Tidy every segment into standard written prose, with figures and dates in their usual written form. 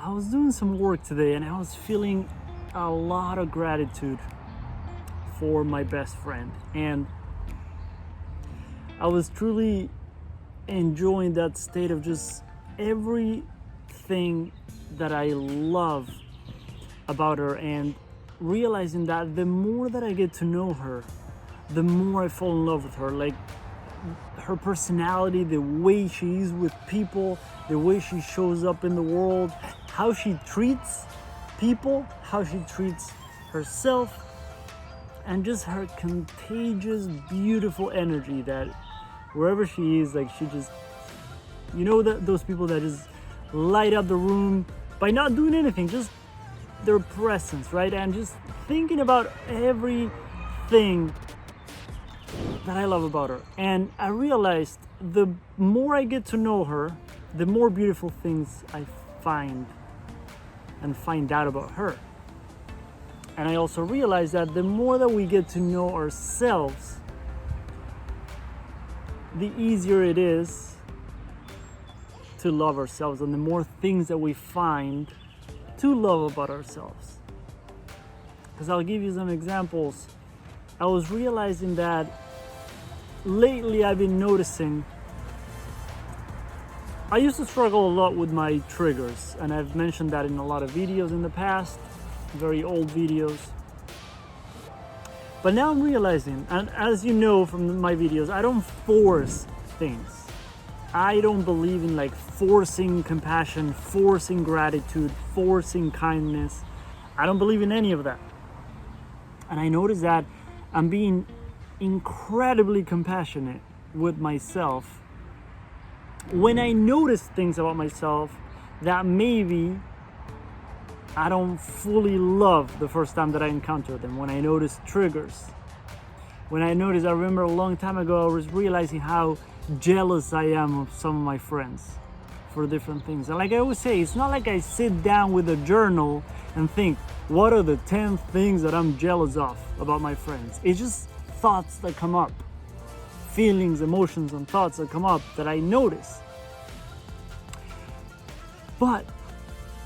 I was doing some work today and I was feeling a lot of gratitude for my best friend, and I was truly enjoying that state of just everything that I love about her, and realizing that the more that I get to know her, the more I fall in love with her. Like her personality, the way she is with people, the way she shows up in the world, how she treats people, how she treats herself, and just her contagious, beautiful energy that wherever she is, like she just, you know, that those people that just light up the room by not doing anything, just their presence, right? And just thinking about everything that I love about her. And I realized the more I get to know her, the more beautiful things I find out about her. And I also realized that the more that we get to know ourselves, the easier it is to love ourselves, and the more things that we find to love about ourselves. Because I'll give you some examples. I was realizing that lately I've been noticing I used to struggle a lot with my triggers, and I've mentioned that in a lot of videos in the past, very old videos. But now I'm realizing, and as you know from my videos, I don't force things. I don't believe in like forcing compassion, forcing gratitude, forcing kindness. I don't believe in any of that. And I notice that I'm being incredibly compassionate with myself when I notice things about myself that maybe I don't fully love the first time that I encounter them. When I notice triggers, when I remember a long time ago, I was realizing how jealous I am of some of my friends for different things. And like I always say, it's not like I sit down with a journal and think, what are the 10 things that I'm jealous of about my friends? It's just thoughts that come up, feelings, emotions, and thoughts that come up that I notice. But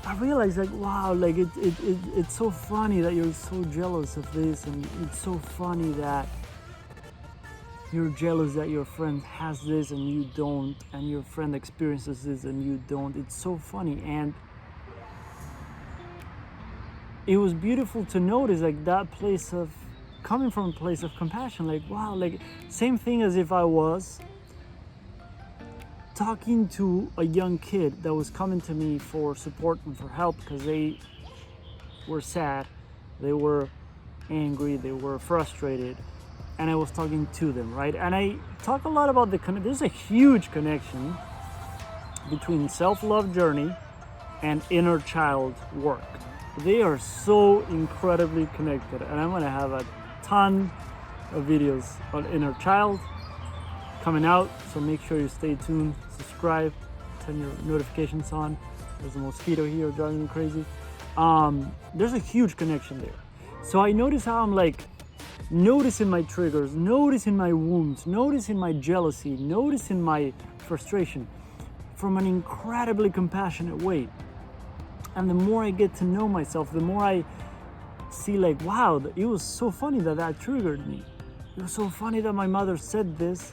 I realized, like, wow, like it's so funny that you're so jealous of this, and it's so funny that you're jealous that your friend has this and you don't, and your friend experiences this and you don't. It's so funny. And it was beautiful to notice, like, that place of coming from a place of compassion. Like, wow, like same thing as if I was talking to a young kid that was coming to me for support and for help because they were sad, they were angry, they were frustrated, and I was talking to them, right? And I talk a lot about there's a huge connection between self-love journey and inner child work. They are so incredibly connected, and I'm gonna have a ton of videos on inner child coming out, so make sure you stay tuned, subscribe, turn your notifications on. There's a mosquito here driving me crazy. There's a huge connection there. So I notice how I'm like noticing my triggers, noticing my wounds, noticing my jealousy, noticing my frustration from an incredibly compassionate way. And the more I get to know myself, the more I see, like, wow, it was so funny that triggered me. It was so funny that my mother said this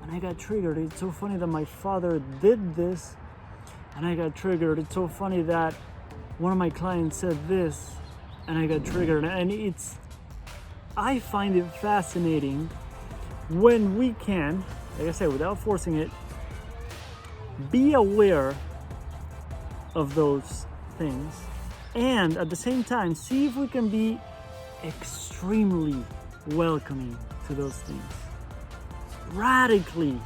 and I got triggered. It's so funny that my father did this and I got triggered. It's so funny that one of my clients said this and I got triggered. And I find it fascinating when we can, like I said, without forcing it, be aware of those things, and at the same time see if we can be extremely welcoming to those things, radically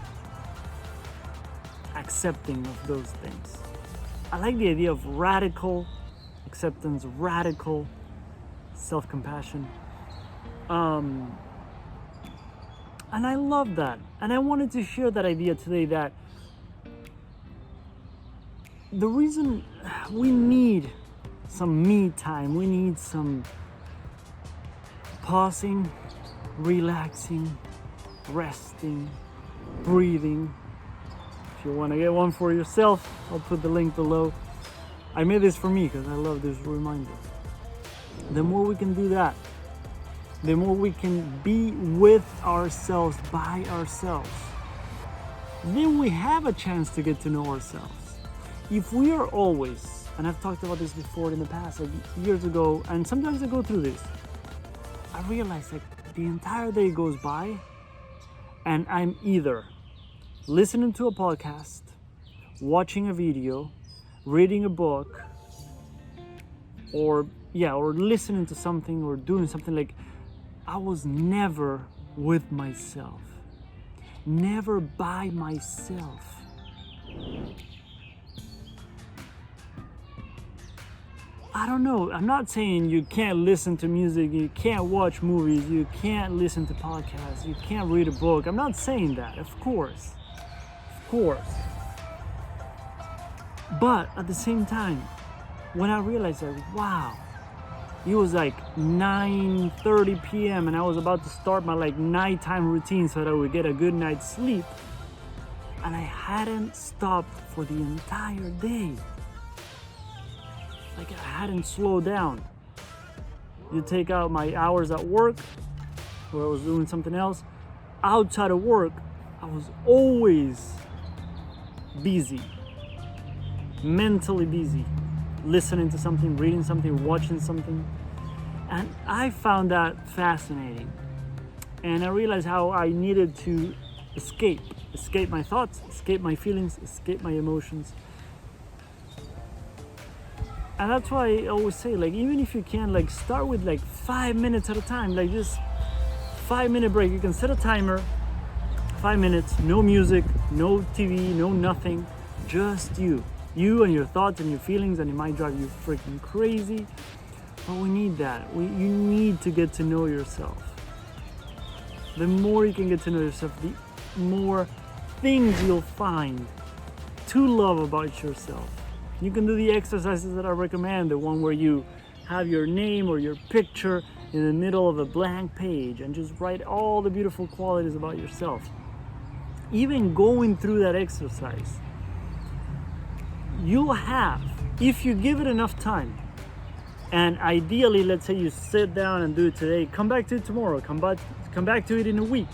accepting of those things. I like the idea of radical acceptance, radical self-compassion, and I love that. And I wanted to share that idea today, that the reason we need some me time, we need some pausing, relaxing, resting, breathing. If you want to get one for yourself, I'll put the link below. I made this for me because I love this reminder. The more we can do that, the more we can be with ourselves, by ourselves, then we have a chance to get to know ourselves. If we are always, and I've talked about this before in the past, like years ago, and sometimes I go through this, I realize like the entire day goes by and I'm either listening to a podcast, watching a video, reading a book, or listening to something or doing something. Like I was never with myself, never by myself. I don't know, I'm not saying you can't listen to music, you can't watch movies, you can't listen to podcasts, you can't read a book. I'm not saying that, of course. But at the same time, when I realized that, wow, it was like 9:30 p.m. and I was about to start my like nighttime routine so that I would get a good night's sleep, and I hadn't stopped for the entire day. Like I hadn't slowed down. You take out my hours at work where I was doing something else. Outside of work, I was always busy, mentally busy, listening to something, reading something, watching something. And I found that fascinating. And I realized how I needed to escape my thoughts, escape my feelings, escape my emotions. And that's why I always say, like, even if you can, like, start with like 5 minutes at a time, like just 5-minute break. You can set a timer, 5 minutes, no music, no TV, no nothing, just you and your thoughts and your feelings, and it might drive you freaking crazy, but we need that. You need to get to know yourself. The more you can get to know yourself, the more things you'll find to love about yourself. You can do the exercises that I recommend, the one where you have your name or your picture in the middle of a blank page and just write all the beautiful qualities about yourself. Even going through that exercise, you'll have, if you give it enough time, and ideally, let's say you sit down and do it today, come back to it tomorrow, come back to it in a week,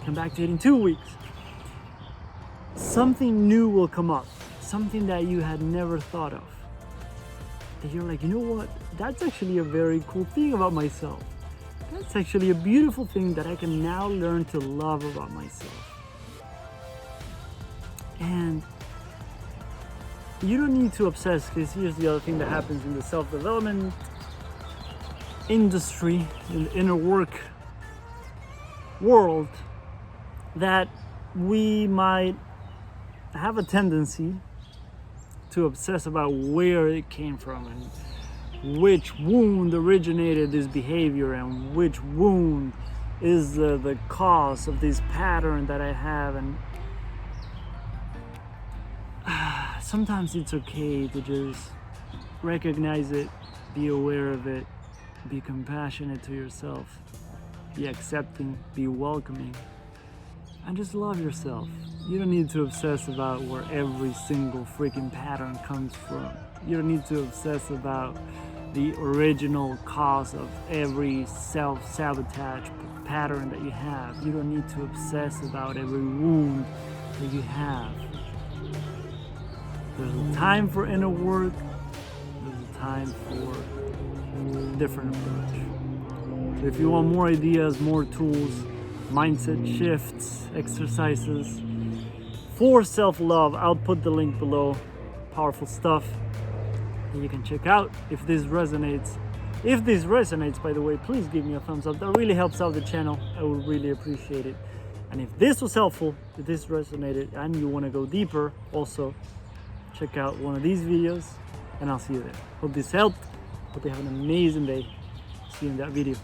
come back to it in 2 weeks, something new will come up. Something that you had never thought of. That you're like, you know what? That's actually a very cool thing about myself. That's actually a beautiful thing that I can now learn to love about myself. And you don't need to obsess, because here's the other thing that happens in the self-development industry, in the inner work world, that we might have a tendency to obsess about where it came from and which wound originated this behavior and which wound is the cause of this pattern that I have. And sometimes it's okay to just recognize it, be aware of it, be compassionate to yourself, be accepting, be welcoming, and just love yourself. You don't need to obsess about where every single freaking pattern comes from. You don't need to obsess about the original cause of every self-sabotage pattern that you have. You don't need to obsess about every wound that you have. There's a time for inner work. There's a time for a different approach. So if you want more ideas, more tools, mindset shifts, exercises for self-love, I'll put the link below. Powerful stuff that you can check out if this resonates. If this resonates, by the way, please give me a thumbs up. That really helps out the channel. I would really appreciate it. And if this was helpful, if this resonated and you want to go deeper, also check out one of these videos and I'll see you there. Hope this helped. Hope you have an amazing day. See you in that video.